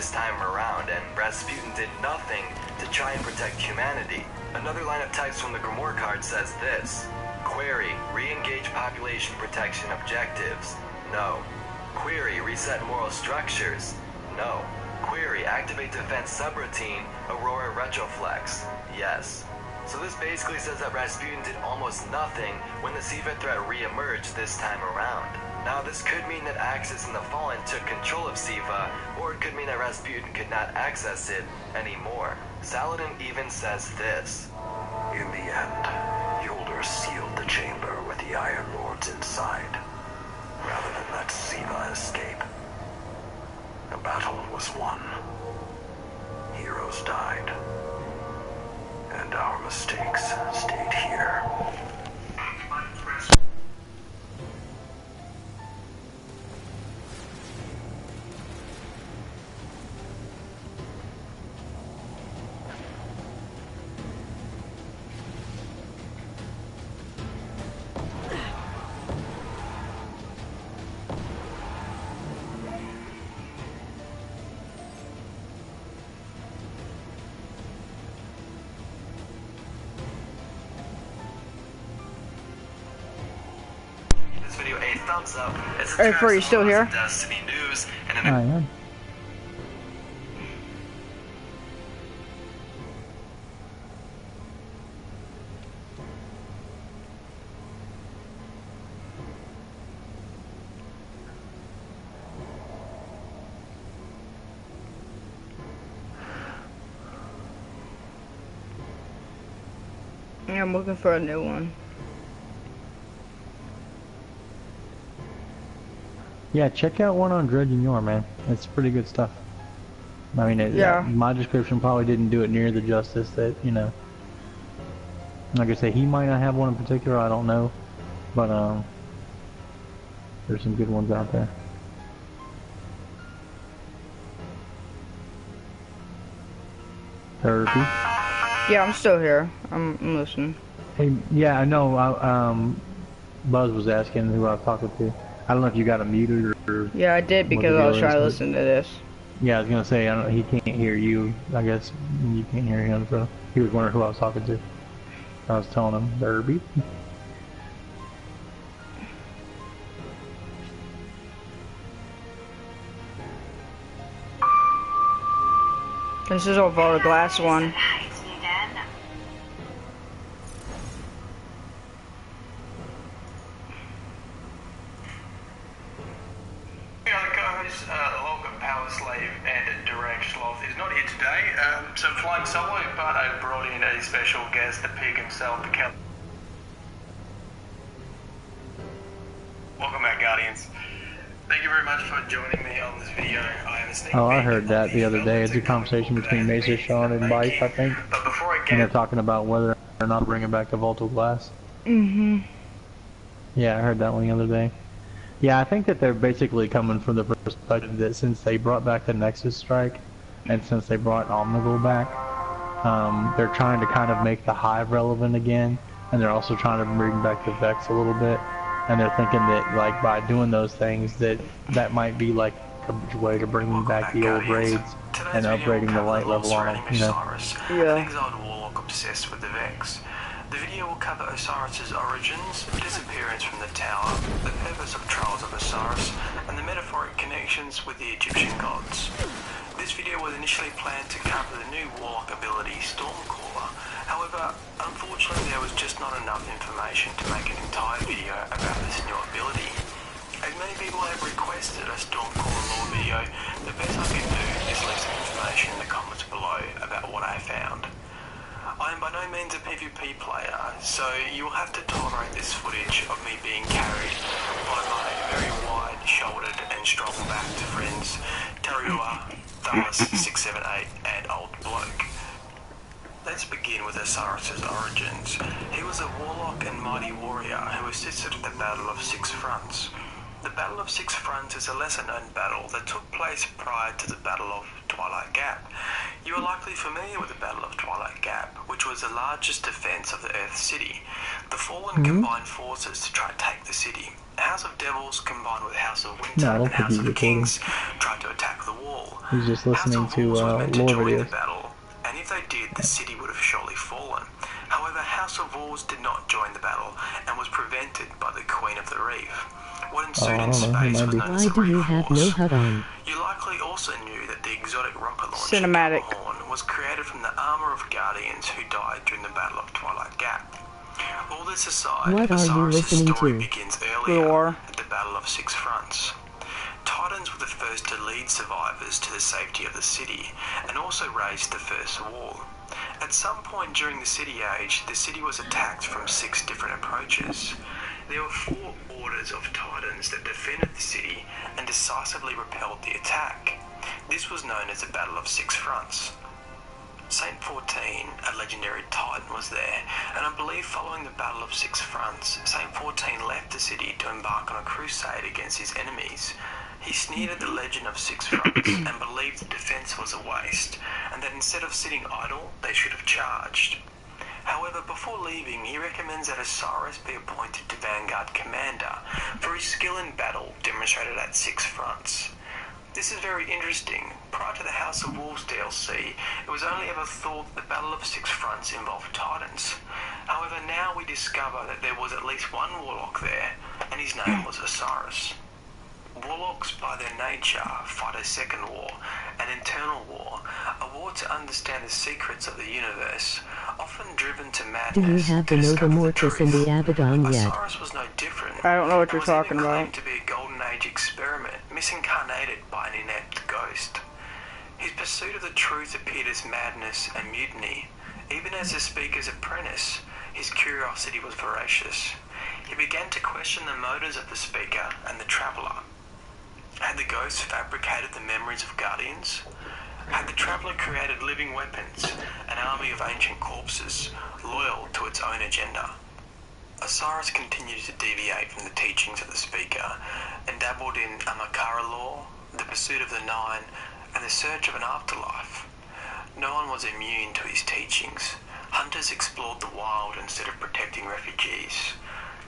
this time around, and Rasputin did nothing to try and protect humanity. Another line of text from the Grimoire card says this. Query, re-engage population protection objectives. No. Query, reset moral structures. No. Query, activate defense subroutine, Aurora Retroflex. Yes. So this basically says that Rasputin did almost nothing when the Siva threat re-emerged this time around. Now this could mean that Axis and the Fallen took control of Siva, or it could mean that Rasputin could not access it anymore. Saladin even says this. In the end, Yolder sealed the chamber with the Iron Lords inside, rather than let Siva escape. The battle was won. Heroes died. And our mistakes stayed here. Thumbs up. Hey, Fur, you still here? Destiny News and I am. Yeah, I'm looking for a new one. Yeah, check out one on Dredging Your, man. It's pretty good stuff. I mean, my description probably didn't do it near the justice that, you know. Like I say, he might not have one in particular, I don't know. But, there's some good ones out there. Derpy. Yeah, I'm still here. I'm listening. Hey, yeah, I know. Buzz was asking who I was talking to. I don't know if you got him muted or... Yeah, I did because I was trying to listen to this. Yeah, I was gonna say, I don't know, he can't hear you. I guess you can't hear him, so he was wondering who I was talking to. I was telling him, Derby. This is over the glass one. So flying solo, but I brought in a special guest, the pig himself, the Cal. Welcome back, Guardians. Thank you very much for joining me on this video. I heard that the other day. It's a conversation between Mesa, Sean, and Mike, I think. But before I get... And they're talking about whether or not bringing back the Volto Glass. Mm-hmm. Yeah, I heard that one the other day. Yeah, I think that they're basically coming from the perspective that since they brought back the Nexus Strike, and since they brought Omnigul back, they're trying to kind of make the Hive relevant again, and they're also trying to bring back the Vex a little bit, and they're thinking that like by doing those things that might be like a way to bring back the old raids and upgrading the light level on them, you know. Yeah. Exiled warlock obsessed with the Vex. The video will cover Osiris's origins, disappearance from the tower, the purpose of Trials of Osiris, and the metaphoric connections with the Egyptian gods. This video was initially planned to cover the new warlock ability Stormcaller. However, unfortunately there was just not enough information to make an entire video about this new ability. As many people have requested a Stormcaller lore video, the best I can do is leave some information in the comments below about what I found. I am by no means a PvP player, so you will have to tolerate this footage of me being carried by my very wide-shouldered and strong-backed friends, Tarua, Thalas 678 and Old Bloke. Let's begin with Osiris's origins. He was a warlock and mighty warrior who assisted at the Battle of Six Fronts. The Battle of Six Fronts is a lesser-known battle that took place prior to the Battle of Twilight Gap. You are likely familiar with the Battle of Twilight Gap, which was the largest defense of the Earth City. The Fallen combined forces to try to take the city. House of Devils combined with House of Winter and House of Kings tried to attack the wall. He's just listening House of to Wolves was meant to lore join the videos. battle, and if they did, the city would have surely fallen. However, House of Wolves did not join the battle and was prevented by the Queen of the Reef. What ensued in space was known as the Reef Wars. You likely also knew that the exotic rocket launcher Cinematic. Horn was created from the armor of Guardians who died during the Battle of Twilight Gap. All this aside, Osiris' story begins earlier at the Battle of Six Fronts. Titans were the first to lead survivors to the safety of the city and also raised the first wall. At some point during the City Age, the city was attacked from 6 different approaches. There were 4 orders of Titans that defended the city and decisively repelled the attack. This was known as the Battle of Six Fronts. Saint 14, a legendary Titan, was there, and I believe following the Battle of Six Fronts, Saint 14 left the city to embark on a crusade against his enemies. He sneered at the legend of Six Fronts and believed the defense was a waste, and that instead of sitting idle, they should have charged. However, before leaving, he recommends that Osiris be appointed to Vanguard Commander for his skill in battle demonstrated at Six Fronts. This is very interesting. Prior to the House of Wolves DLC, it was only ever thought that the Battle of Six Fronts involved Titans. However, now we discover that there was at least one Warlock there, and his name was Osiris. Warlocks, by their nature, fight a second war, an internal war, a war to understand the secrets of the universe, often driven to madness. Do you have the Nova Mortis in the Abaddon yet? Osiris was no different. I don't know what you're It was even talking about. claimed to be a Golden Age experiment, misincarnated by an inept ghost. His pursuit of the truth appeared as madness and mutiny. Even as the Speaker's apprentice, his curiosity was voracious. He began to question the motives of the Speaker and the Traveller. Had the ghost fabricated the memories of Guardians? Had the Traveller created living weapons, an army of ancient corpses, loyal to its own agenda? Osiris continued to deviate from the teachings of the Speaker and dabbled in Amakara lore, the pursuit of the Nine, and the search of an afterlife. No one was immune to his teachings. Hunters explored the wild instead of protecting refugees.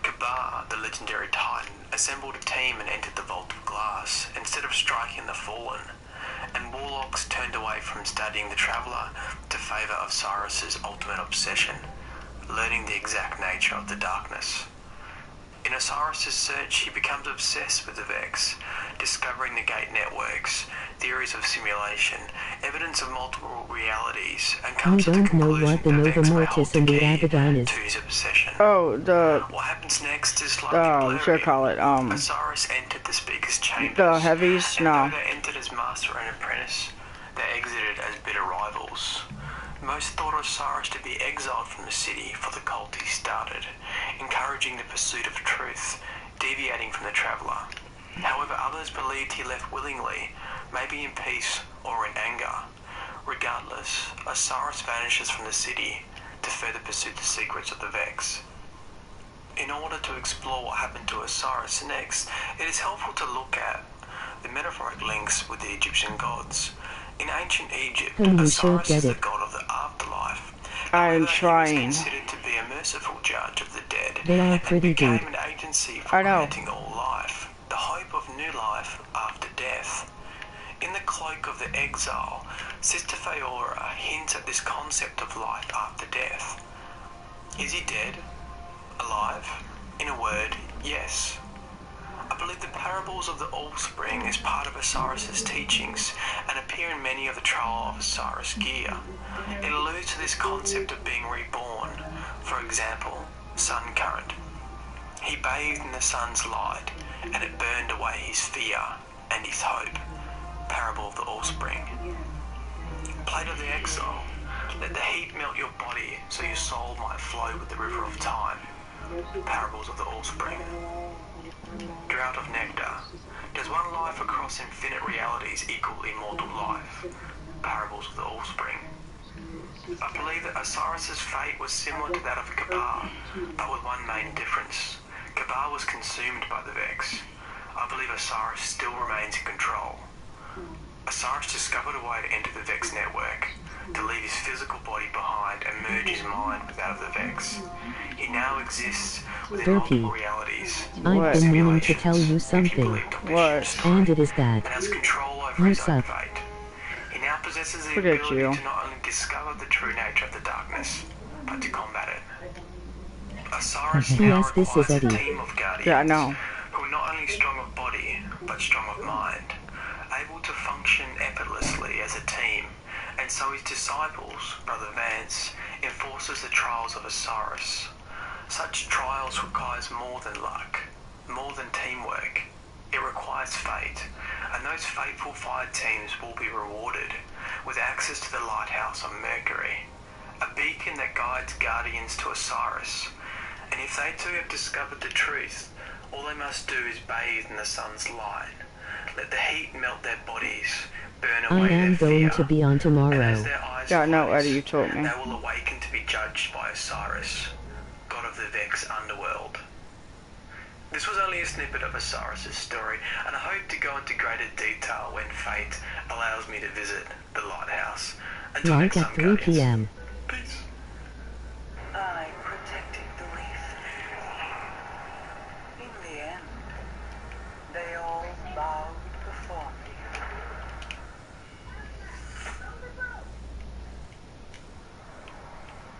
Kabar, the legendary Titan, assembled a team and entered the Vault of Glass instead of striking the Fallen, and Warlocks turned away from studying the Traveller to favour Osiris' ultimate obsession, learning the exact nature of the darkness. In Osiris' search, he becomes obsessed with the Vex, discovering the gate networks, theories of simulation, evidence of multiple realities, and comes to the conclusion that Vex may hold the key to his obsession. Oh, the What happens next is slightly what should I blurry. call it? Osiris entered the Speaker's chambers. The heavies? And No. though they entered as master and apprentice, they exited as bitter rivals. Most thought Osiris to be exiled from the city for the cult he started, encouraging the pursuit of truth, deviating from the Traveller. However, others believed he left willingly, maybe in peace or in anger. Regardless, Osiris vanishes from the city to further pursue the secrets of the Vex. In order to explore what happened to Osiris next, it is helpful to look at the metaphoric links with the Egyptian gods. In ancient Egypt, Osiris is the god of the afterlife. I'm However, trying. He was considered to be a merciful judge of the dead They are and pretty became good. an agency for I know. granting all life, the hope of new life after death. In the cloak of the exile, Sister Feora hints at this concept of life after death. Is he dead? Alive? In a word, yes. I believe the parables of the Offspring is part of Osiris' teachings and appear in many of the Trial of Osiris gear. It alludes to this concept of being reborn. For example, sun current. He bathed in the sun's light, and it burned away his fear and his hope. Parable of the Offspring. Plate of the Exile. Let the heat melt your body so your soul might flow with the river of time. Parables of the Offspring. Drought of Nectar. Does one life across infinite realities equal immortal life? Parables of the Offspring. I believe that Osiris' fate was similar to that of Kabar, but with one main difference. Kabar was consumed by the Vex. I believe Osiris still remains in control. Osiris discovered a way to enter the Vex network, to leave his physical body behind and merge his mind with that of the Vex. He now exists within Derpy. multiple realities. I've been meaning to tell you something. What? And it is that. And has control over You his own suck. fate. He now possesses the Forget ability you. to not only discover the true nature of the darkness, but to combat it. Osiris now Yes, this is requires a Eddie. team of guardians Yeah, I know. who are not only strong of body, but strong of mind, able to function effortlessly as a team, and so his disciples, Brother Vance, enforces the trials of Osiris. Such trials requires more than luck, more than teamwork. It requires fate, and those faithful fire teams will be rewarded with access to the lighthouse on Mercury, a beacon that guides guardians to Osiris. And if they too have discovered the truth, all they must do is bathe in the sun's light. Let the heat melt their bodies, burn I away am their going fear, to be on and tomorrow. as their eyes Yeah, I know, close, Eddie, you told me. they will awaken to be judged by Osiris, god of the Vex underworld. This was only a snippet of Osiris' story, and I hope to go into greater detail when fate allows me to visit the lighthouse. Until Like next at time, 3 Guardians. p.m. Peace. I protected the reef. In the end, they all bowed before me.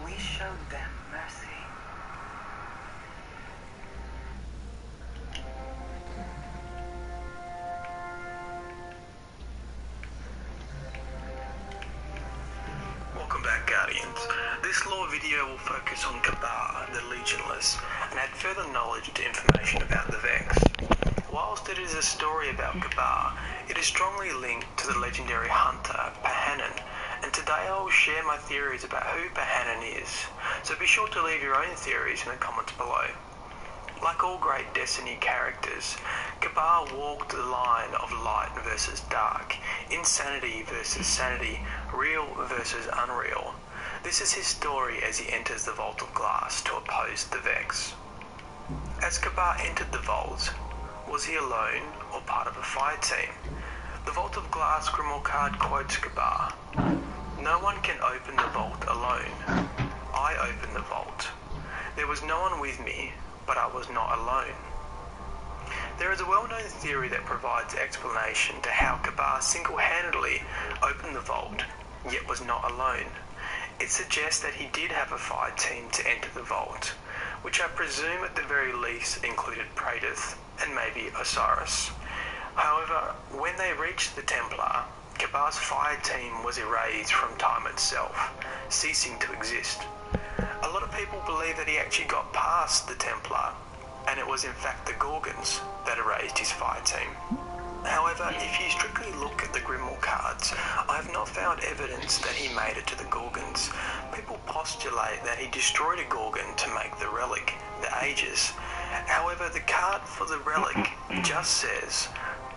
We showed them mercy. Welcome back, Guardians. This lore video will focus on Kabar, the Legionless, and add further knowledge to information about the Vex. Whilst it is a story about Kabar, it is strongly linked to the legendary hunter, Pahanin, and today I will share my theories about who Pahanin is, so be sure to leave your own theories in the comments below. Like all great Destiny characters, Kabar walked the line of light versus dark, insanity versus sanity, real versus unreal. This is his story as he enters the Vault of Glass to oppose the Vex. As Kabar entered the Vault, was he alone or part of a fire team? The Vault of Glass Grimoire card quotes Kabar, "No one can open the vault alone. I opened the vault. There was no one with me, but I was not alone." There is a well-known theory that provides explanation to how Kabar single-handedly opened the vault, yet was not alone. It suggests that he did have a fire team to enter the vault, which I presume at the very least included Praedyth and maybe Osiris. However, when they reached the Templar, Kabar's fire team was erased from time itself, ceasing to exist. A lot of people believe that he actually got past the Templar, and it was in fact the Gorgons that erased his fire team. However, if you strictly look at the Grimoire cards, I have not found evidence that he made it to the Gorgons. People postulate that he destroyed a Gorgon to make the relic, the Aegis. However, the card for the relic just says,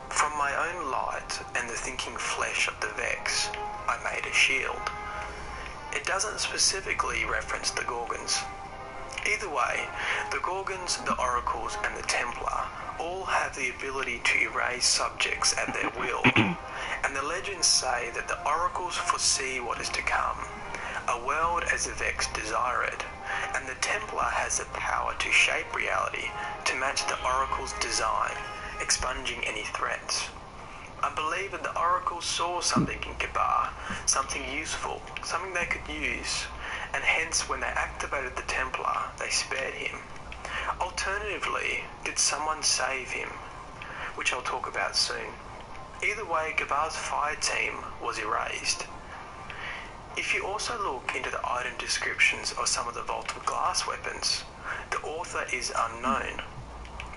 "From my own light and the thinking flesh of the Vex, I made a shield." It doesn't specifically reference the Gorgons. Either way, the Gorgons, the Oracles, and the Templar all have the ability to erase subjects at their will, and the legends say that the Oracles foresee what is to come, a world as the Vex desire it, and the Templar has the power to shape reality to match the Oracle's design, expunging any threats. I believe that the Oracles saw something in Kabar, something useful, something they could use, and hence when they activated the Templar, they spared him. Alternatively, did someone save him? Which I'll talk about soon. Either way, Kabar's fire team was erased. If you also look into the item descriptions of some of the Vault of Glass weapons, the author is unknown.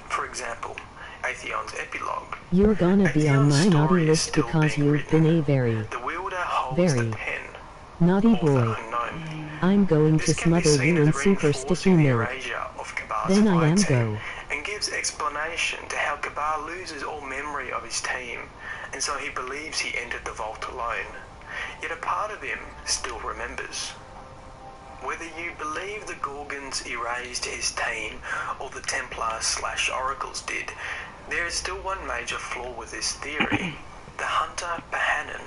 For example, Atheon's epilogue. You're gonna be on my Atheon's naughty story is list still because being you've been written. a very The wielder holds very the pen. naughty Author boy. unknown. I'm going to This can be smother seen you as in super sticky reinforcing the milk. erasure of Kabar's Then I fire am team, go. and gives explanation to how Kabar loses all memory of his team, and so he believes he entered the vault alone. Yet a part of him still remembers. Whether you believe the Gorgons erased his team or the Templar/Oracles did, there is still one major flaw with this theory. the hunter Pahanin.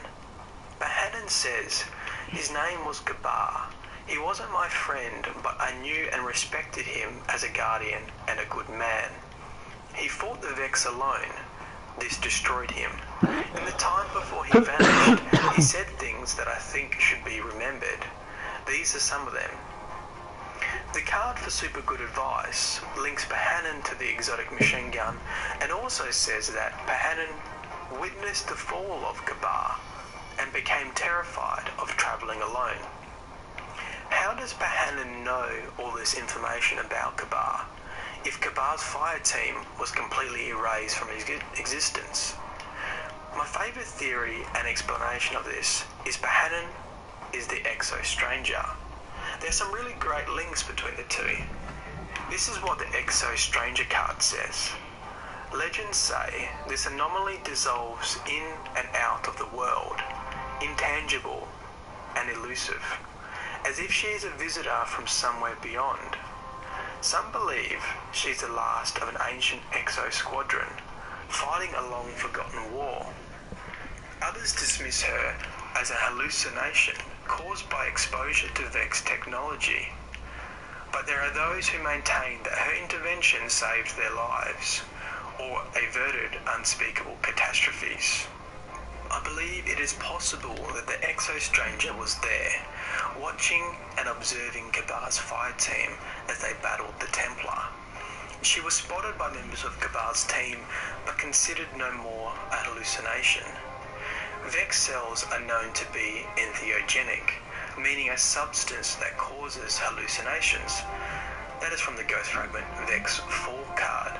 Pahanin says his name was Kabar. He wasn't my friend, but I knew and respected him as a guardian and a good man. He fought the Vex alone. This destroyed him. In the time before he vanished, he said things that I think should be remembered. These are some of them. The card for super good advice links Pahanin to the exotic machine gun and also says that Pahanin witnessed the fall of Kabar and became terrified of travelling alone. How does Pahanin know all this information about Kabar if Kabar's fire team was completely erased from his existence? My favourite theory and explanation of this is Pahanin is the Exo Stranger. There's some really great links between the two. This is what the Exo Stranger card says. Legends say this anomaly dissolves in and out of the world, intangible and elusive, as if she is a visitor from somewhere beyond. Some believe she's the last of an ancient Exo squadron, fighting a long-forgotten war. Others dismiss her as a hallucination caused by exposure to Vex technology. But there are those who maintain that her intervention saved their lives, or averted unspeakable catastrophes. I believe it is possible that the Exo Stranger was there, watching and observing Kabar's fire team as they battled the Templar. She was spotted by members of Kabar's team, but considered no more a hallucination. Vex cells are known to be entheogenic, meaning a substance that causes hallucinations. That is from the Ghost Fragment Vex 4 card.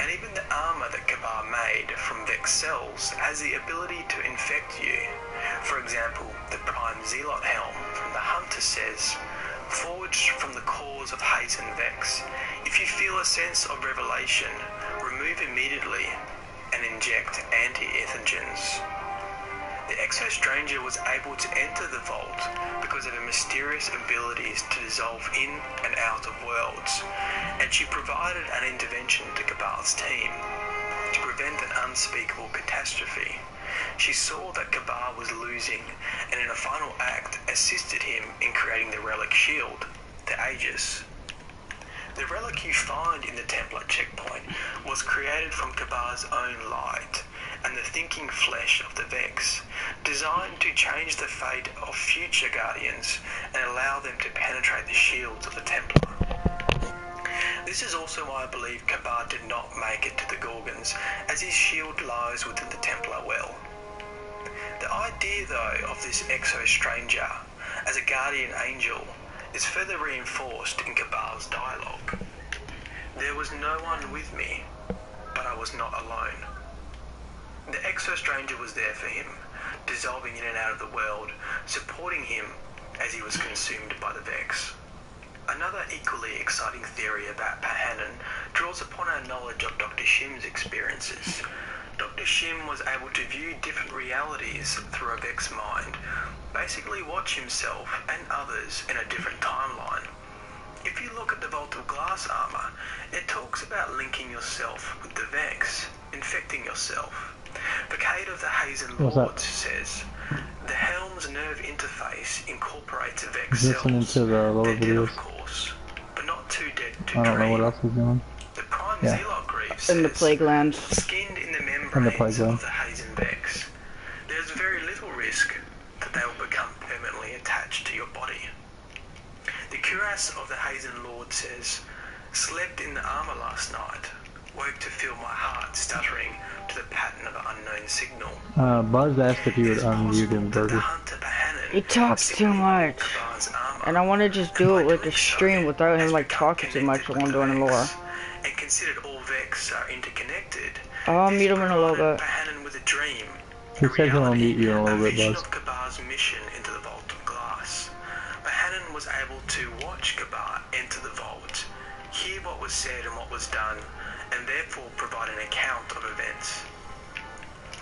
And even the armour that Kabar made from Vex cells has the ability to infect you. For example, the Prime Zealot helm from the Hunter says, forged from the cores of hate and Vex. If you feel a sense of revelation, remove immediately and inject anti-ethogens. The Exo Stranger was able to enter the vault because of her mysterious abilities to dissolve in and out of worlds, and she provided an intervention to Kabar's team to prevent an unspeakable catastrophe. She saw that Kabar was losing, and in a final act assisted him in creating the relic shield, the Aegis. The relic you find in the Templar checkpoint was created from Kabar's own light and the thinking flesh of the Vex, designed to change the fate of future Guardians and allow them to penetrate the shields of the Templar. This is also why I believe Kabar did not make it to the Gorgons, as his shield lies within the Templar well. The idea, though, of this Exo Stranger as a guardian angel is further reinforced in Kabar's dialogue. There was no one with me, but I was not alone. The Exo Stranger was there for him, dissolving in and out of the world, supporting him as he was consumed by the Vex. Another equally exciting theory about Pahanin draws upon our knowledge of Dr. Shim's experiences. Dr. Shim was able to view different realities through a Vex mind, basically watch himself and others in a different timeline. If you look at the Vault of Glass armor, it talks about linking yourself with the Vex, infecting yourself. Facade of the Hazen Lords says, the helm's nerve interface incorporates Vex cells. Listening to the lower They're dead, videos. of course, but not too dead to I don't know dream. what else is doing. The Prime Yeah. Zealot Grief In the says, plague land. skinned in the In the membranes plague land. of the Hazen Vex, there's very little risk that they will become permanently attached to your body. The cuirass of the Hazen Lord says, slept in the armour last night, woke to feel my heart stuttering to the pattern of an unknown signal. Buzz asked if you would It is unmute possible him, that the Burger. hunter Pahanin He talks too signaled much. Kabar's armour, And I want to just do it like a stream without him like talking too much while I'm doing the lore. and considered all Vex are interconnected. I'll This meet him in a little provided bit. Pahanin with a dream, He a said he'll reality, unmute you in a little a bit, vision Buzz. of Kabar's mission into the Vault of Glass. Pahanin was able to watch Kabar enter the vault, hear what was said and what was done, and therefore provide an account of events.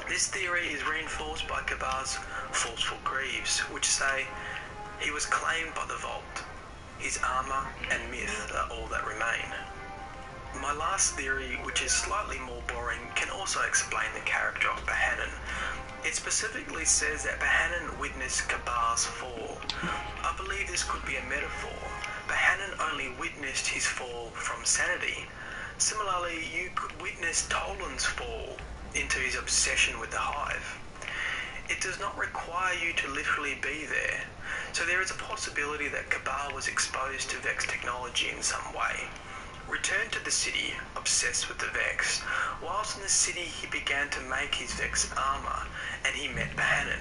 This theory is reinforced by Kabar's forceful greaves, which say he was claimed by the vault. His armour and myth are all that remain. My last theory, which is slightly more boring, can also explain the character of Pahanin. It specifically says that Bohannon witnessed Kabar's fall. I believe this could be a metaphor. Bohannon only witnessed his fall from sanity. Similarly, you could witness Toland's fall into his obsession with the hive. It does not require you to literally be there, so there is a possibility that Kabar was exposed to Vex technology in some way. Returned to the city, obsessed with the Vex. Whilst in the city, he began to make his Vex armor, and he met Bohannon.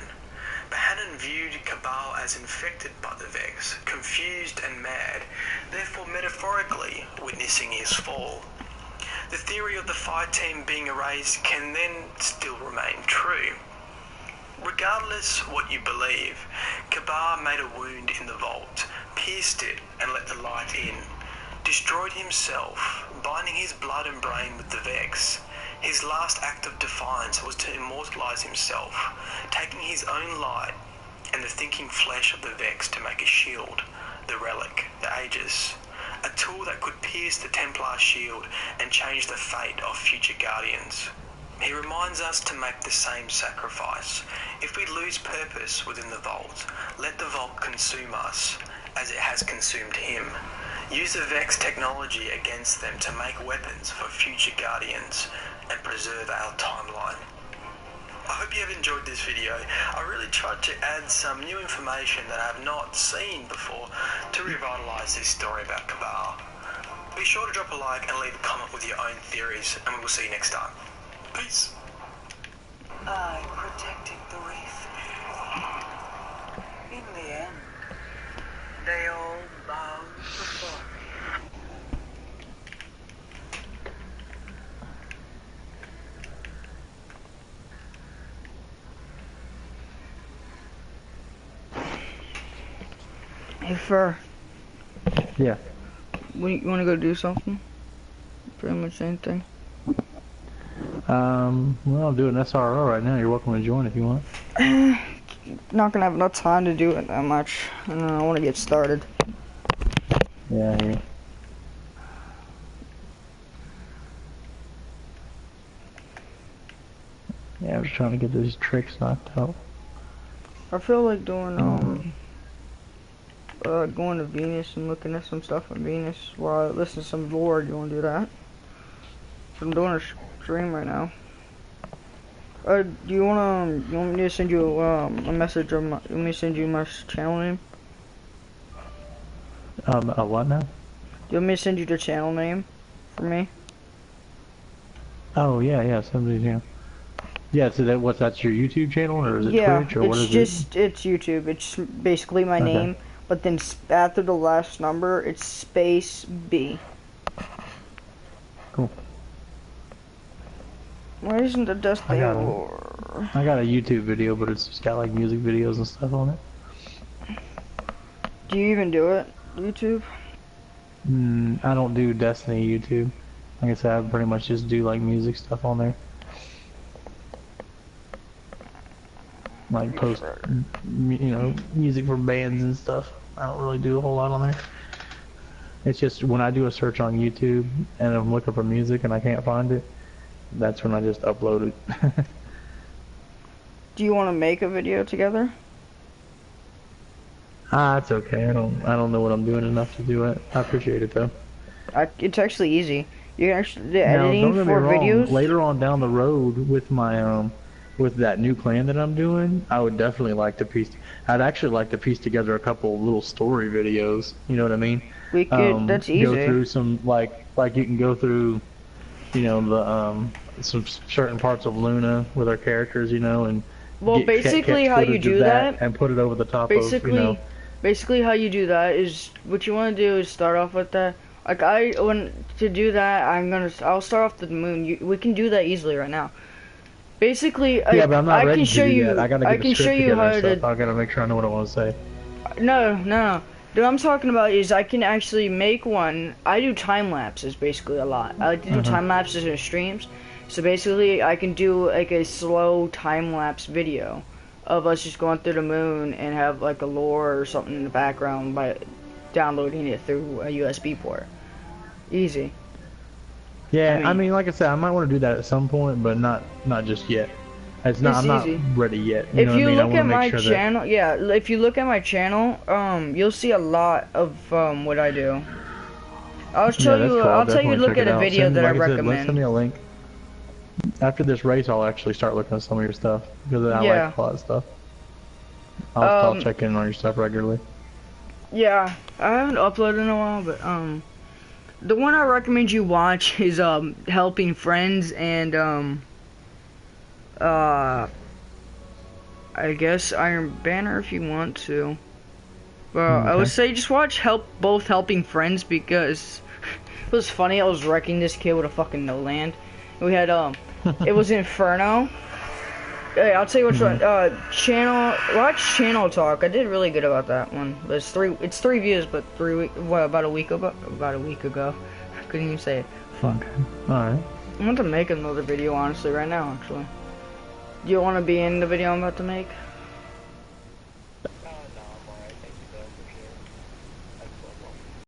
Bohannon viewed Kabar as infected by the Vex, confused and mad, therefore metaphorically witnessing his fall. The theory of the fire team being erased can then still remain true. Regardless what you believe, Kabar made a wound in the vault, pierced it and let the light in. Destroyed himself, binding his blood and brain with the Vex. His last act of defiance was to immortalize himself, taking his own light and the thinking flesh of the Vex to make a shield, the relic, the Aegis, a tool that could pierce the Templar shield and change the fate of future Guardians. He reminds us to make the same sacrifice. If we lose purpose within the Vault, let the Vault consume us, as it has consumed him. Use the Vex technology against them to make weapons for future Guardians and preserve our timeline. I hope you have enjoyed this video. I really tried to add some new information that I have not seen before to revitalise this story about Kabar. Be sure to drop a like and leave a comment with your own theories, and we will see you next time. Peace. I protected the Wraith. In the end, they all bowed before me. Hey, Fur, Yeah. you want to go do something? Pretty much anything. Well, I'll do an SRO right now. You're welcome to join if you want. Not gonna have enough time to do it that much. I want to get started. Yeah, I hear you. Yeah, I was trying to get these tricks knocked out. I feel like doing going to Venus and looking at some stuff on Venus while I listen to some lore. Do you want to do that? So I'm doing a stream right now. Do you want me to send you a message or you want me to send you my channel name? A what now? Do you want me to send you the channel name for me? Oh yeah, somebody's here. Yeah, so that's your YouTube channel or is it Twitch or what is it? It's YouTube. It's basically my name, but then after the last number, it's space B. Cool. Why isn't the Destiny lore? I got a YouTube video, but it's just got like music videos and stuff on it. Do you even do it? YouTube? I don't do Destiny YouTube. Like I said, I pretty much just do like music stuff on there. Like post, music for bands and stuff. I don't really do a whole lot on there. It's just when I do a search on YouTube and I'm looking for music and I can't find it, that's when I just upload it. Do you want to make a video together? It's okay. I don't know what I'm doing enough to do it. I appreciate it though. It's actually easy. You can actually the Now, editing don't get me for wrong, videos. later on down the road with my with that new plan that I'm doing, I would definitely like to I'd actually like to piece together a couple little story videos. You know what I mean? We could. That's easy. Go through some like you can go through, the some certain parts of Luna with our characters, and well, basically how you do that and put it over the top of, Basically how you do that is what you want to do is start off with that. Like to do that, I'll start off with the moon. We can do that easily right now. Basically, yeah, but I'm not ready to do that. I gotta get the script together how and stuff. I gotta make sure I know what I want to say. No. What I'm talking about is I can actually make one. I do time lapses basically a lot. I like to do time lapses in streams. So basically, I can do like a slow time lapse video of us just going through the moon and have like a lore or something in the background by downloading it through a USB port. Easy. Yeah, I mean, like I said, I might want to do that at some point, but not just yet. It's not. It's I'm not easy. ready yet. If know what you I mean? I look wanna at make my sure channel, yeah, if you look at my channel, you'll see a lot of what I do. I'll Yeah, that's cool. I'll tell you to definitely look check at it a out. video that I like I said, recommend. send me a link. After this race, I'll actually start looking at some of your stuff because I Yeah. like a lot of stuff. I'll check in on your stuff regularly. Yeah, I haven't uploaded in a while, but the one I recommend you watch is Helping Friends and I guess Iron Banner if you want to. But I would say just watch both Helping Friends because it was funny. I was wrecking this kid with a fucking no land. We had it was Inferno. Hey, I'll tell you which one. Watch Channel Talk. I did really good about that one. But it's three views, but about a week ago. I couldn't even say it. Fuck. Alright. I want to make another video honestly right now. Actually, do you want to be in the video I'm about to make?